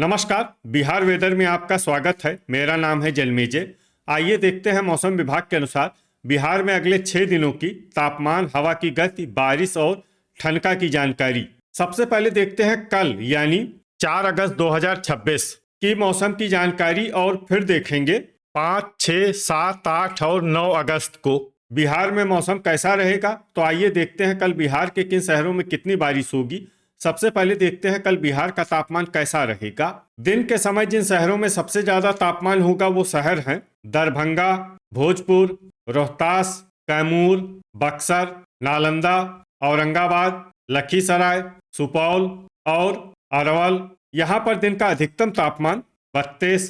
नमस्कार। बिहार वेदर में आपका स्वागत है। मेरा नाम है जन्मेजय। आइए देखते हैं मौसम विभाग के अनुसार बिहार में अगले 6 दिनों की तापमान, हवा की गति, बारिश और ठनका की जानकारी। सबसे पहले देखते हैं कल यानी 4 अगस्त 2026 की मौसम की जानकारी और फिर देखेंगे 5, 6, 7, 8 और 9 अगस्त को बिहार में मौसम कैसा रहेगा। तो आइए देखते हैं कल बिहार के किन शहरों में कितनी बारिश होगी। सबसे पहले देखते हैं कल बिहार का तापमान कैसा रहेगा। दिन के समय जिन शहरों में सबसे ज्यादा तापमान होगा वो शहर हैं दरभंगा, भोजपुर, रोहतास, कैमूर, बक्सर, नालंदा, औरंगाबाद, लखीसराय, सुपौल और अरवल। यहाँ पर दिन का अधिकतम तापमान 32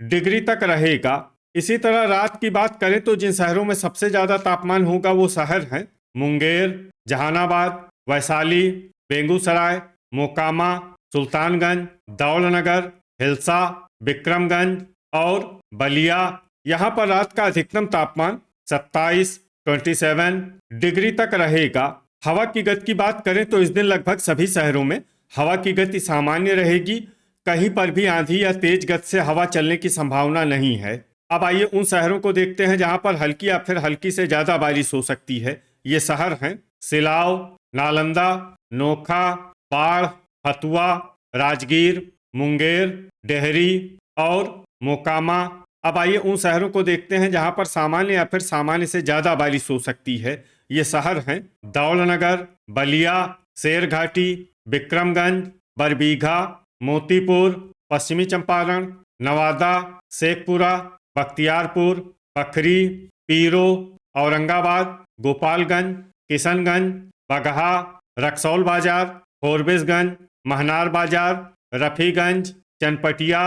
डिग्री तक रहेगा। इसी तरह रात की बात करें तो जिन शहरों में सबसे ज्यादा तापमान होगा वो शहर हैं मुंगेर, जहानाबाद, वैशाली, बेगूसराय, मोकामा, सुल्तानगंज, दौलनगर, हिलसा, विक्रमगंज और बलिया। यहाँ पर रात का अधिकतम तापमान 27 डिग्री तक रहेगा। हवा की गति की बात करें तो इस दिन लगभग सभी शहरों में हवा की गति सामान्य रहेगी। कहीं पर भी आंधी या तेज गति से हवा चलने की संभावना नहीं है। अब आइए उन शहरों को देखते हैं जहां पर हल्की या फिर हल्की से ज्यादा बारिश हो सकती है। ये शहर हैं सिलाव, नालंदा, नोखा, बाढ़, हथुआ, राजगीर, मुंगेर, डेहरी और मोकामा। अब आइए उन शहरों को देखते हैं जहां पर सामान्य या फिर सामान्य से ज्यादा बारिश हो सकती है। ये शहर हैं दौलनगर, बलिया, शेरघाटी, विक्रमगंज, बरबीघा, मोतीपुर, पश्चिमी चंपारण, नवादा, शेखपुरा, बख्तियारपुर, पखरी, पीरो, औरंगाबाद, गोपालगंज, किशनगंज, बगहा, रक्सौल बाजार, फोरबिसगंज, महनार बाजार, रफीगंज, चनपटिया,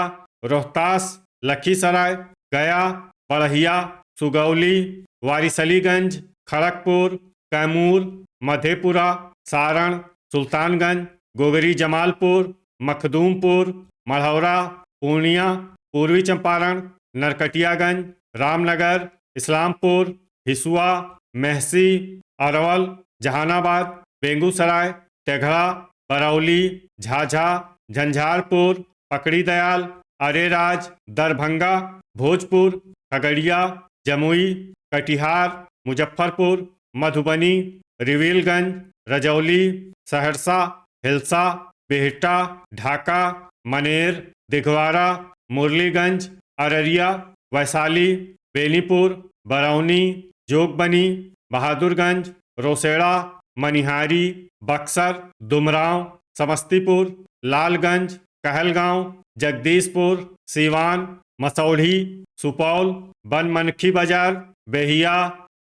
रोहतास, लखीसराय, गया, बढ़िया, सुगौली, वारिसलीगंज, खड़गपुर, कैमूर, मधेपुरा, सारण, सुल्तानगंज, गोगरी जमालपुर, मखदूमपुर, मढ़ौरा, पूर्णिया, पूर्वी चंपारण, नरकटियागंज, रामनगर, इस्लामपुर, हिसुआ, मेहसी, अरवल, जहानाबाद, बेगूसराय, तेघड़ा, बरौली, झाझा, झंझारपुर, पकड़ी दयाल, अरेराज, दरभंगा, भोजपुर, खगड़िया, जमुई, कटिहार, मुजफ्फरपुर, मधुबनी, रिविलगंज, रजौली, सहरसा, हिलसा, बिहटा, ढाका, मनेर, दिघवारा, मुरलीगंज, अररिया, वैशाली, बेनीपुर, बरौनी, जोगबनी, बहादुरगंज, रोसेड़ा, मनिहारी, बक्सर, दुमराव, समस्तीपुर, लालगंज, कहलगांव, जगदीशपुर, सीवान, मसौढ़ी, सुपौल, बनमनखी बाजार, बेहिया,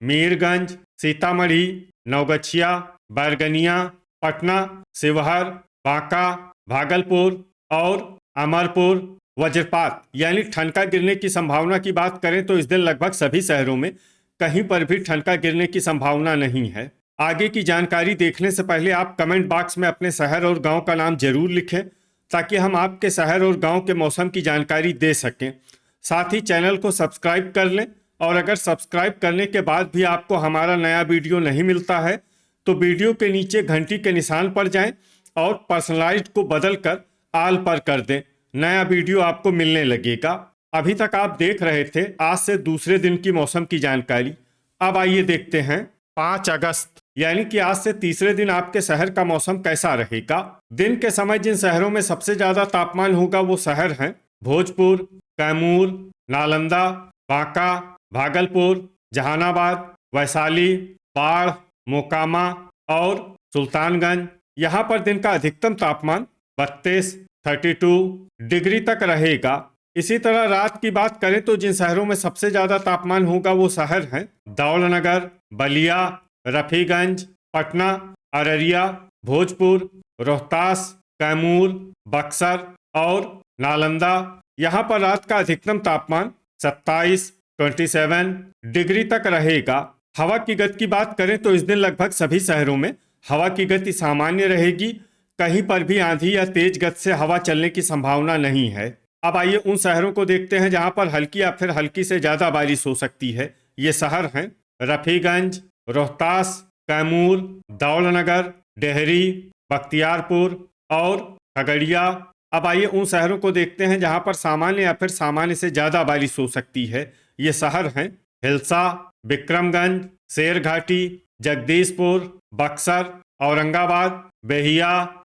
मीरगंज, सीतामढ़ी, नवगछिया, बैरगनिया, पटना, शिवहर, बांका, भागलपुर और अमरपुर। वज्रपात यानी ठनका गिरने की संभावना की बात करें तो इस दिन लगभग सभी शहरों में कहीं पर भी ठनका गिरने की संभावना नहीं है। आगे की जानकारी देखने से पहले आप कमेंट बॉक्स में अपने शहर और गांव का नाम जरूर लिखें ताकि हम आपके शहर और गांव के मौसम की जानकारी दे सकें। साथ ही चैनल को सब्सक्राइब कर लें और अगर सब्सक्राइब करने के बाद भी आपको हमारा नया वीडियो नहीं मिलता है तो वीडियो के नीचे घंटी के निशान पर जाएं और पर्सनलाइज्ड को बदल कर आल पर कर दें। नया वीडियो आपको मिलने लगेगा। अभी तक आप देख रहे थे आज से दूसरे दिन की मौसम की जानकारी। अब आइए देखते हैं 5 अगस्त यानी कि आज से तीसरे दिन आपके शहर का मौसम कैसा रहेगा। दिन के समय जिन शहरों में सबसे ज्यादा तापमान होगा वो शहर हैं भोजपुर, कैमूर, नालंदा, बांका, भागलपुर, जहानाबाद, वैशाली, बाढ़, मोकामा और सुल्तानगंज। यहाँ पर दिन का अधिकतम तापमान 32 डिग्री तक रहेगा। इसी तरह रात की बात करें तो जिन शहरों में सबसे ज्यादा तापमान होगा वो शहर हैं दौलनगर, बलिया, रफीगंज, पटना, अररिया, भोजपुर, रोहतास, कैमूर, बक्सर और नालंदा। यहाँ पर रात का अधिकतम तापमान 27 डिग्री तक रहेगा। हवा की गति की बात करें तो इस दिन लगभग सभी शहरों में हवा की गति सामान्य रहेगी। कहीं पर भी आंधी या तेज गति से हवा चलने की संभावना नहीं है। अब आइए उन शहरों को देखते हैं जहां पर हल्की या फिर हल्की से ज्यादा बारिश हो सकती है। ये शहर हैं रफीगंज, रोहतास, कैमूर, दौलनगर, डेहरी, बख्तियारपुर और खगड़िया, अब आइए उन शहरों को देखते हैं जहां पर सामान्य या फिर सामान्य से ज्यादा बारिश हो सकती है। ये शहर हैं हिल्सा, विक्रमगंज, शेरघाटी, जगदीशपुर, बक्सर, औरंगाबाद, बेहिया,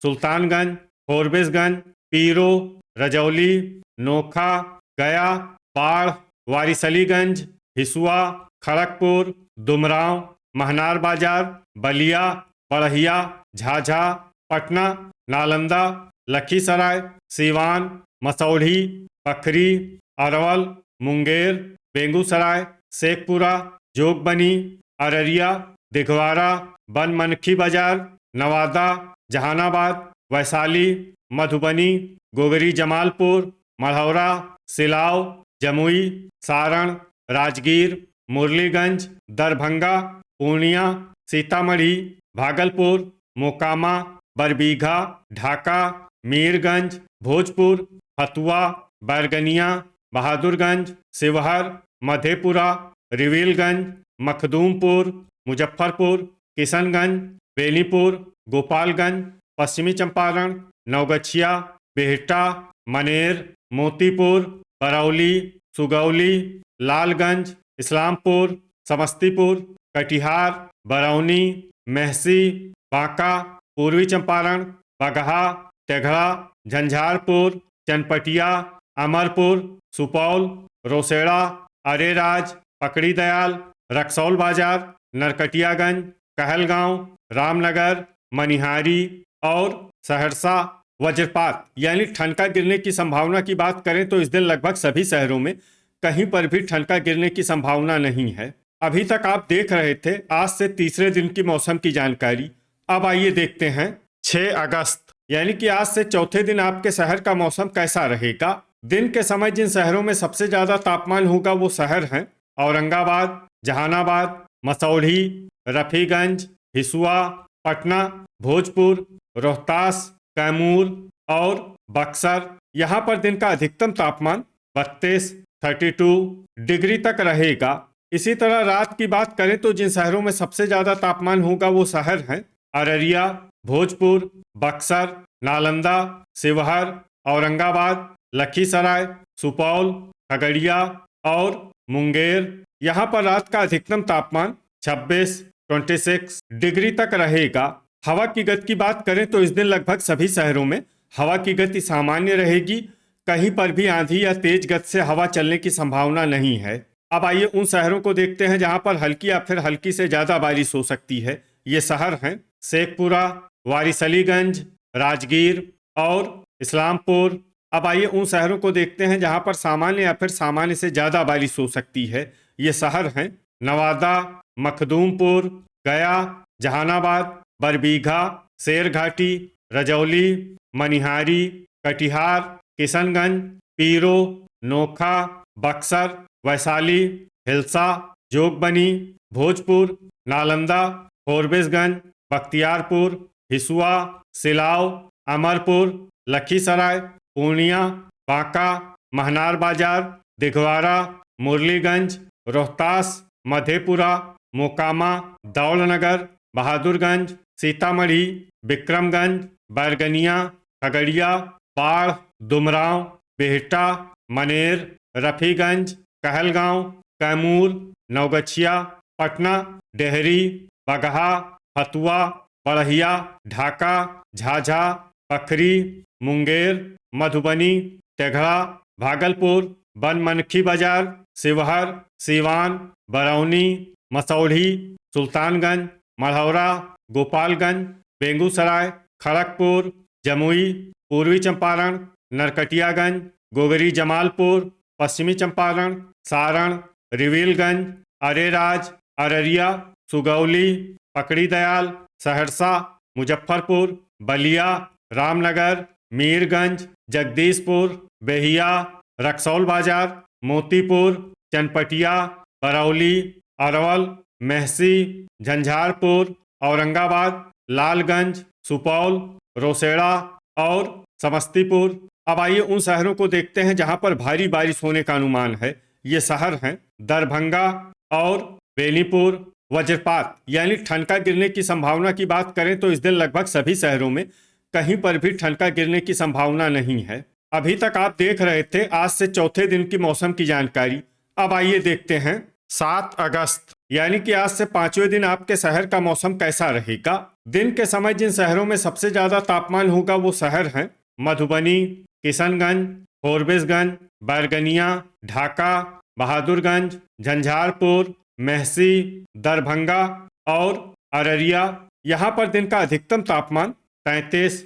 सुल्तानगंज, फोरबिसगंज, पीरो, रजौली, नोखा, गया, बाढ़, वारिसलीगंज, हिसुआ, खड़गपुर, दुमराव, महनार बाजार, बलिया, बड़हिया, झाझा, पटना, नालंदा, लखीसराय, सीवान, मसौढ़ी, पखरी, अरवल, मुंगेर, बेगूसराय, शेखपुरा, जोगबनी, अररिया, दिघवारा, बनमनखी बाजार, नवादा, जहानाबाद, वैशाली, मधुबनी, गोगरी जमालपुर, मढ़ौरा, सिलाव, जमुई, सारण, राजगीर, मुरलीगंज, दरभंगा, पूर्णिया, सीतामढ़ी, भागलपुर, मोकामा, बरबीघा, ढाका, मीरगंज, भोजपुर, फतुआ, बैरगनिया, बहादुरगंज, शिवहर, मधेपुरा, रिविलगंज, मखदूमपुर, मुजफ्फरपुर, किशनगंज, बेनीपुर, गोपालगंज, पश्चिमी चंपारण, नवगछिया, बिहटा, मनेर, मोतीपुर, बरौली, सुगौली, लालगंज, इस्लामपुर, समस्तीपुर, कटिहार, बरौनी, मेहसी, बांका, पूर्वी चंपारण, बगहा, तेघड़ा, झंझारपुर, चनपटिया, अमरपुर, सुपौल, रोसड़ा, अरेराज, पकड़ी दयाल, रक्सौल बाजार, नरकटियागंज, कहलगांव, रामनगर, मनिहारी और सहरसा। वज्रपात यानी ठनका गिरने की संभावना की बात करें तो इस दिन लगभग सभी शहरों में कहीं पर भी ठनका गिरने की संभावना नहीं है। अभी तक आप देख रहे थे आज से तीसरे दिन की मौसम की जानकारी। अब आइए देखते हैं 6 अगस्त यानी कि आज से चौथे दिन आपके शहर का मौसम कैसा रहेगा। दिन के समय जिन शहरों में सबसे ज्यादा तापमान होगा वो शहर हैं औरंगाबाद, जहानाबाद, मसौढ़ी, रफीगंज, हिसुआ, पटना, भोजपुर, रोहतास, कैमूर और बक्सर। यहाँ पर दिन का अधिकतम तापमान 32 डिग्री तक रहेगा। इसी तरह रात की बात करें तो जिन शहरों में सबसे ज्यादा तापमान होगा वो शहर हैं अररिया, भोजपुर, बक्सर, नालंदा, शिवहर, औरंगाबाद, लखीसराय, सुपौल, खगड़िया और मुंगेर। यहाँ पर रात का अधिकतम तापमान 26 डिग्री तक रहेगा। हवा की गति की बात करें तो इस दिन लगभग सभी शहरों में हवा की गति सामान्य रहेगी। कहीं पर भी आंधी या तेज गति से हवा चलने की संभावना नहीं है। अब आइए उन शहरों को देखते हैं जहां पर हल्की या फिर हल्की से ज्यादा बारिश हो सकती है। ये शहर हैं शेखपुरा, वारिसलीगंज, राजगीर और इस्लामपुर। अब आइए उन शहरों को देखते हैं जहां पर सामान्य या फिर सामान्य से ज्यादा बारिश हो सकती है। ये शहर हैं नवादा, मखदूमपुर, गया, जहानाबाद, बरबीघा, शेरघाटी, रजौली, मनिहारी, कटिहार, किशनगंज, पीरो, नोखा, बक्सर, वैशाली, हिल्सा, जोगबनी, भोजपुर, नालंदा, फोरबिसगंज, बख्तियारपुर, हिसुआ, सिलाव, अमरपुर, लखीसराय, पूर्णिया, बांका, महनार बाजार, दिघवारा, मुरलीगंज, रोहतास, मधेपुरा, मोकामा, दौलनगर, बहादुरगंज, सीतामढ़ी, विक्रमगंज, बैरगनिया, खगड़िया, बाढ़, दुमराव, बिहटा, मनेर, रफीगंज, कहलगांव, कैमूर, नवगछिया, पटना, डेहरी, बगहा, फतुआ, बड़हिया, ढाका, झाझा, पखरी, मुंगेर, मधुबनी, तेघड़ा, भागलपुर, बनमनखी बाजार, शिवहर, सीवान, बरौनी, मसौढ़ी, सुल्तानगंज, मढ़ौरा, गोपालगंज, बेगूसराय, खड़गपुर, जमुई, पूर्वी चंपारण, नरकटियागंज, गोगरी जमालपुर, पश्चिमी चंपारण, सारण, रिविलगंज, अरेराज, अररिया, सुगौली, पकड़ी दयाल, सहरसा, मुजफ्फरपुर, बलिया, रामनगर, मीरगंज, जगदीशपुर, बेहिया, रक्सौल बाजार, मोतीपुर, चनपटिया, बरौली, अरवल, मेहसी, झंझारपुर, औरंगाबाद, लालगंज, सुपौल, रोसड़ा और समस्तीपुर। अब आइए उन शहरों को देखते हैं जहां पर भारी बारिश होने का अनुमान है। ये शहर हैं दरभंगा और बेनीपुर। वज्रपात यानी ठनका गिरने की संभावना की बात करें तो इस दिन लगभग सभी शहरों में कहीं पर भी ठनका गिरने की संभावना नहीं है। अभी तक आप देख रहे थे आज से चौथे दिन की मौसम की जानकारी। अब आइए देखते हैं 7 अगस्त यानी कि आज से 5वें दिन आपके शहर का मौसम कैसा रहेगा। दिन के समय जिन शहरों में सबसे ज्यादा तापमान होगा वो शहर हैं मधुबनी, किशनगंज, फोरबिसगंज, बैरगनिया, ढाका, बहादुरगंज, झंझारपुर, मेहसी, दरभंगा और अररिया। यहाँ पर दिन का अधिकतम तापमान 33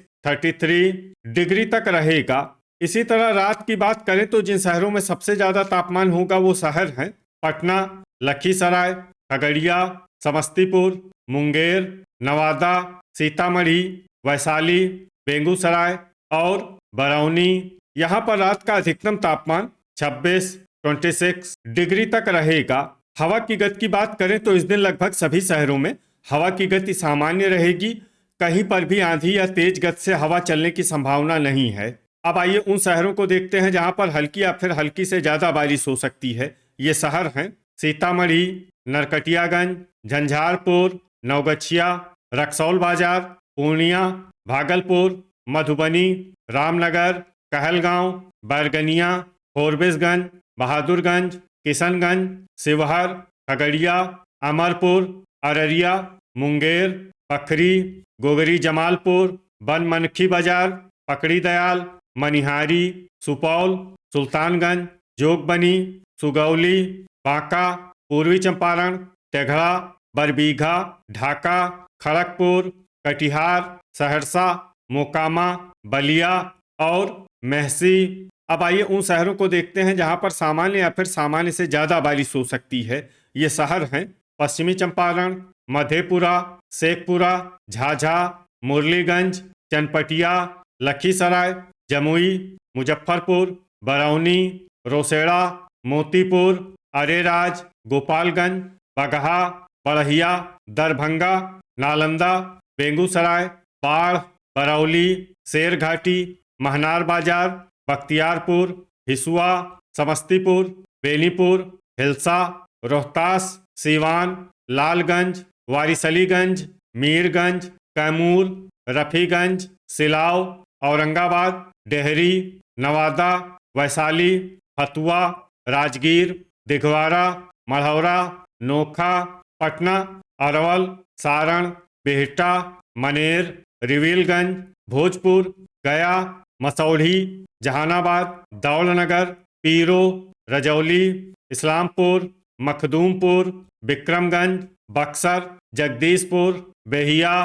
डिग्री तक रहेगा। इसी तरह रात की बात करें तो जिन शहरों में सबसे ज्यादा तापमान होगा वो शहर हैं पटना, लखीसराय, खगड़िया, समस्तीपुर, मुंगेर, नवादा, सीतामढ़ी, वैशाली, बेगूसराय और बरौनी। यहाँ पर रात का अधिकतम तापमान 26 डिग्री तक रहेगा। हवा की गति की बात करें तो इस दिन लगभग सभी शहरों में हवा की गति सामान्य रहेगी। कहीं पर भी आंधी या तेज गति से हवा चलने की संभावना नहीं है। अब आइए उन शहरों को देखते हैं जहां पर हल्की या फिर हल्की से ज्यादा बारिश हो सकती है। ये शहर हैं सीतामढ़ी, नरकटियागंज, झंझारपुर, नवगछिया, रक्सौल बाजार, पूर्णिया, भागलपुर, मधुबनी, रामनगर, कहलगांव, बैरगनिया, फोरबिसगंज, बहादुरगंज, किशनगंज, शिवहर, खगड़िया, अमरपुर, अररिया, मुंगेर, पखरी, गोगरी जमालपुर, बनमनखी बाजार, पकड़ी दयाल, मनिहारी, सुपौल, सुल्तानगंज, जोगबनी, सुगौली, बांका, पूर्वी चंपारण, तेघड़ा, बरबीघा, ढाका, खड़गपुर, कटिहार, सहरसा, मोकामा, बलिया और मेहसी। अब आइए उन शहरों को देखते हैं जहां पर सामान्य या फिर सामान्य से ज्यादा बारिश हो सकती है। ये शहर हैं पश्चिमी चंपारण, मधेपुरा, शेखपुरा, झाझा, मुरलीगंज, चनपटिया, लखीसराय, जमुई, मुजफ्फरपुर, बरौनी, रोसड़ा, मोतीपुर, अरेराज, गोपालगंज, बगहा, बढ़िया, दरभंगा, नालंदा, बेगूसराय, बाढ़, बरौली, शेरघाटी, महनार बाजार, बख्तियारपुर, हिसुआ, समस्तीपुर, बेनीपुर, हिलसा, रोहतास, सीवान, लालगंज, वारिसलीगंज, मीरगंज, कैमूर, रफीगंज, सिलाव, औरंगाबाद, डेहरी, नवादा, वैशाली, फतुआ, राजगीर, दिघवारा, मढ़ौरा, नोखा, पटना, अरवल, सारण, बिहटा, मनेर, रिविलगंज, भोजपुर, गया, मसौढ़ी, जहानाबाद, दौलनगर, पीरो, रजौली, इस्लामपुर, मखदूमपुर, विक्रमगंज, बक्सर, जगदीशपुर, बेहिया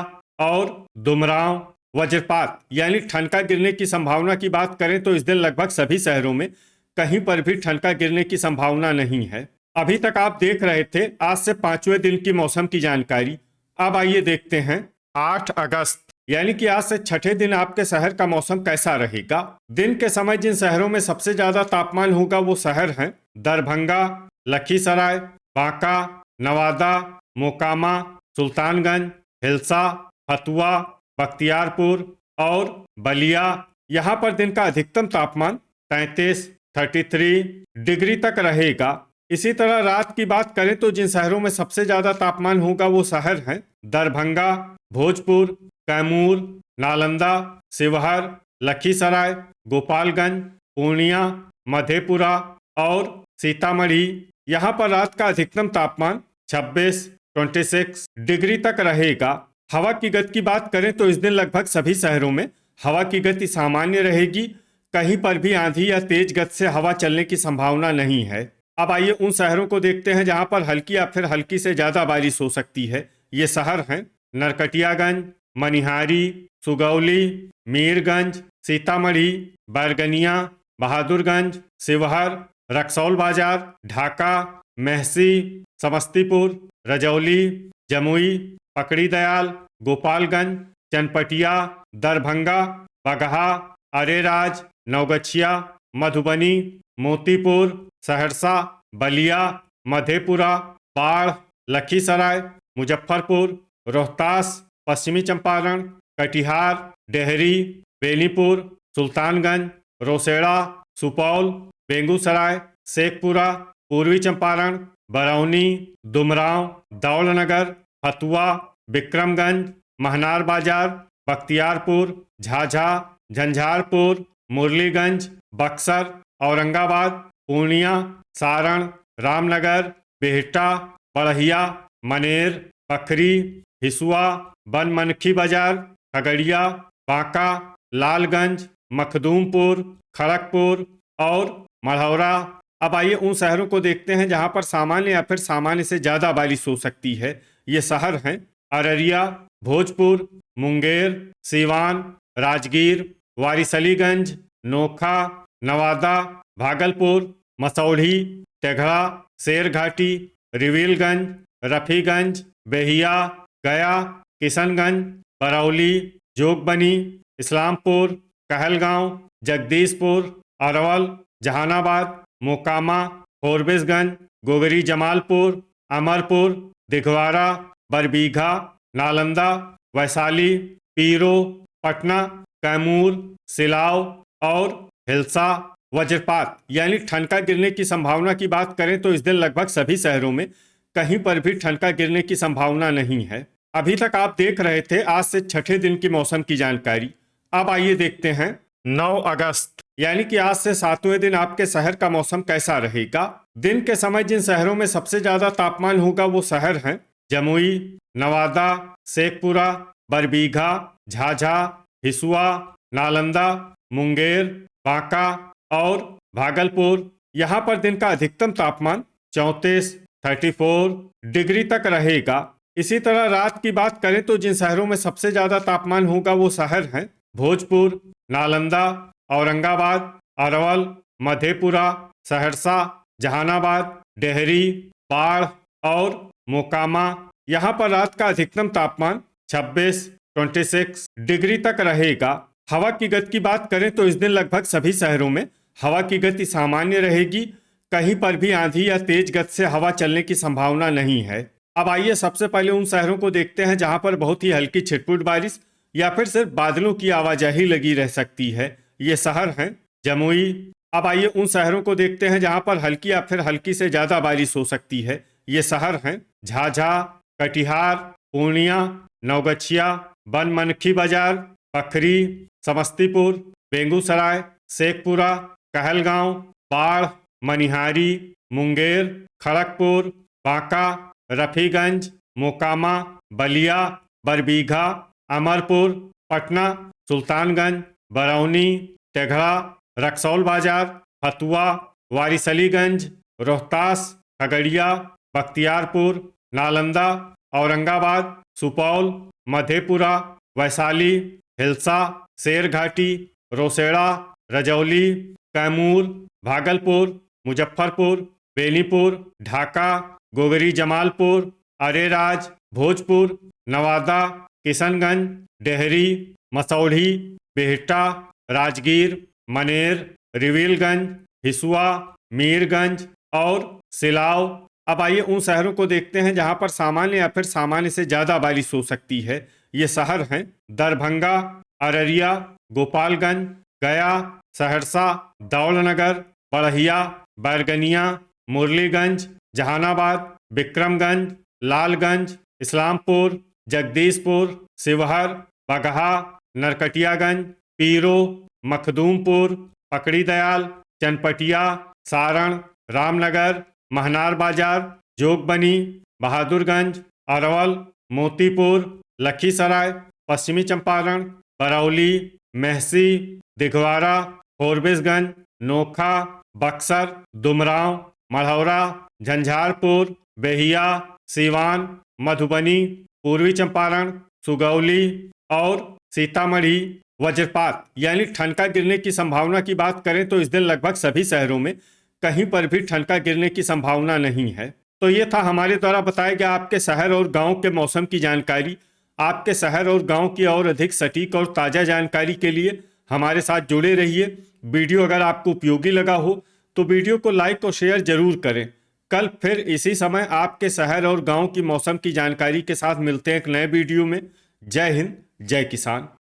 और दुमराव। वज्रपात यानी ठनका गिरने की संभावना की बात करें तो इस दिन लगभग सभी शहरों में कहीं पर भी ठनका गिरने की संभावना नहीं है। अभी तक आप देख रहे थे आज से 5वें दिन की मौसम की जानकारी। अब आइए देखते हैं 8 अगस्त यानी कि आज से छठे दिन आपके शहर का मौसम कैसा रहेगा। दिन के समय जिन शहरों में सबसे ज्यादा तापमान होगा वो शहर हैं दरभंगा, लखीसराय, बांका, नवादा, मोकामा, सुल्तानगंज, हिलसा, फतुआ, बख्तियारपुर और बलिया। यहाँ पर दिन का अधिकतम तापमान 33 डिग्री तक रहेगा। इसी तरह रात की बात करें तो जिन शहरों में सबसे ज्यादा तापमान होगा वो शहर हैं दरभंगा, भोजपुर, कैमूर, नालंदा, शिवहर, लखीसराय, गोपालगंज, पूर्णिया, मधेपुरा और सीतामढ़ी। यहाँ पर रात का अधिकतम तापमान 26 डिग्री तक रहेगा। हवा की गति की बात करें तो इस दिन लगभग सभी शहरों में हवा की गति सामान्य रहेगी। कहीं पर भी आंधी या तेज गति से हवा चलने की संभावना नहीं है। अब आइए उन शहरों को देखते हैं जहां पर हल्की या फिर हल्की से ज्यादा बारिश हो सकती है। ये शहर हैं नरकटियागंज, मनिहारी, सुगौली, मीरगंज, सीतामढ़ी, बैरगनिया, बहादुरगंज, शिवहर, रक्सौल बाजार, ढाका, मेहसी, समस्तीपुर, रजौली, जमुई, पकड़ी दयाल, गोपालगंज, चनपटिया, दरभंगा, बगहा, अरेराज, नवगछिया, मधुबनी, मोतीपुर, सहरसा, बलिया, मधेपुरा, बाढ़, लखीसराय, मुजफ्फरपुर, रोहतास, पश्चिमी चंपारण, कटिहार, डेहरी, बेनीपुर, सुल्तानगंज, रोसड़ा, सुपौल, बेगूसराय, शेखपुरा, पूर्वी चंपारण, बरौनी, दुमराव, दौलनगर, फतुआ, विक्रमगंज, महनार बाजार, बख्तियारपुर, झाझा, झंझारपुर, मुरलीगंज, बक्सर, औरंगाबाद, पूर्णिया, सारण, रामनगर, बिहटा, बड़हिया, मनेर, पखरी, हिसुआ, बनमनखी बाजार, खगड़िया, बांका, लालगंज, मखदूमपुर, खड़गपुर और मढ़ौरा। अब आइए उन शहरों को देखते हैं जहां पर सामान्य या फिर सामान्य से ज़्यादा बारिश हो सकती है। ये शहर हैं अररिया, भोजपुर, मुंगेर, सीवान, राजगीर, वारिसलीगंज, नोखा, नवादा, भागलपुर, मसौढ़ी, तेघड़ा, शेरघाटी, रिविलगंज, रफीगंज, बेहिया, गया, किशनगंज, बरौली, जोगबनी, इस्लामपुर, कहलगांव, जगदीशपुर, अरवल, जहानाबाद, मोकामा, फोरबिसगंज, गोगरी जमालपुर, अमरपुर, दिघवारा, बरबीघा, नालंदा, वैशाली, पीरो, पटना, कैमूर, सिलाव और हिल्सा। वज्रपात यानी ठनका गिरने की संभावना की बात करें तो इस दिन लगभग सभी शहरों में कहीं पर भी ठनका गिरने की संभावना नहीं है। अभी तक आप देख रहे थे आज से छठे दिन की मौसम की जानकारी। अब आइए देखते हैं 9 अगस्त यानी कि आज से 7वें दिन आपके शहर का मौसम कैसा रहेगा। दिन के समय जिन शहरों में सबसे ज्यादा तापमान होगा वो शहर हैं जमुई, नवादा, शेखपुरा, बरबीघा, झाझा, हिसुआ, नालंदा, मुंगेर, बांका और भागलपुर। यहाँ पर दिन का अधिकतम तापमान 34 डिग्री तक रहेगा। इसी तरह रात की बात करें तो जिन शहरों में सबसे ज्यादा तापमान होगा वो शहर हैं भोजपुर, नालंदा, औरंगाबाद, अरवल, मधेपुरा, सहरसा, जहानाबाद, डेहरी, बाढ़ और मोकामा। यहाँ पर रात का अधिकतम तापमान 26 डिग्री तक रहेगा। हवा की गति की बात करें तो इस दिन लगभग सभी शहरों में हवा की गति सामान्य रहेगी। कहीं पर भी आंधी या तेज गति से हवा चलने की संभावना नहीं है। अब आइए सबसे पहले उन शहरों को देखते हैं जहां पर बहुत ही हल्की छिटपुट बारिश या फिर सिर्फ बादलों की आवाजाही लगी रह सकती है। ये शहर हैं जमुई। अब आइए उन शहरों को देखते हैं जहां पर हल्की या फिर हल्की से ज्यादा बारिश हो सकती है। ये शहर हैं झाझा, कटिहार, पूर्णिया, नवगछिया, बनमनखी बाजार, पखरी, समस्तीपुर, बेगूसराय, शेखपुरा, कहलगांव, बाढ़, मनिहारी, मुंगेर, खड़गपुर, बांका, रफीगंज, मोकामा, बलिया, बरबीघा, अमरपुर, पटना, सुल्तानगंज, बरौनी, तेघड़ा, रक्सौल बाजार, फतुआ, वारिसलीगंज, रोहतास, खगड़िया, बख्तियारपुर, नालंदा, औरंगाबाद, सुपौल, मधेपुरा, वैशाली, हिल्सा, शेरघाटी, रोसेड़ा, रजौली, कैमूर, भागलपुर, मुजफ्फरपुर, बेनीपुर, ढाका, गोगरी जमालपुर, अरेराज, भोजपुर, नवादा, किशनगंज, डेहरी, मसौढ़ी, बिहटा, राजगीर, मनेर, रिविलगंज, हिसुआ, मीरगंज और सिलाव। अब आइए उन शहरों को देखते हैं जहां पर सामान्य या फिर सामान्य से ज्यादा बारिश हो सकती है। ये शहर हैं दरभंगा, अररिया, गोपालगंज, गया, सहरसा, दौलनगर, बड़हिया, बैरगनिया, मुरलीगंज, जहानाबाद, विक्रमगंज, लालगंज, इस्लामपुर, जगदीशपुर, शिवहर, बगहा, नरकटियागंज, पीरो, मखदूमपुर, पकड़ी दयाल, चनपटिया, सारण, रामनगर, महनार बाजार, जोगबनी, बहादुरगंज, अरवल, मोतीपुर, लखीसराय, पश्चिमी चंपारण, बरौली, मेहसी, दिघवारा, फोरबिसगंज, नोखा, बक्सर, दुमराव, मढ़ौरा, झंझारपुर, बेहिया, सीवान, मधुबनी, पूर्वी चंपारण, सुगौली और सीतामढ़ी। वज्रपात यानी ठनका गिरने की संभावना की बात करें तो इस दिन लगभग सभी शहरों में कहीं पर भी ठनका गिरने की संभावना नहीं है। तो ये था हमारे द्वारा बताया गया आपके शहर और गांव के मौसम की जानकारी। आपके शहर और गांव की और अधिक सटीक और ताज़ा जानकारी के लिए हमारे साथ जुड़े रहिए। वीडियो अगर आपको उपयोगी लगा हो तो वीडियो को लाइक और शेयर जरूर करें। कल फिर इसी समय आपके शहर और गांव की मौसम की जानकारी के साथ मिलते हैं एक नए वीडियो में। जय हिंद, जय किसान।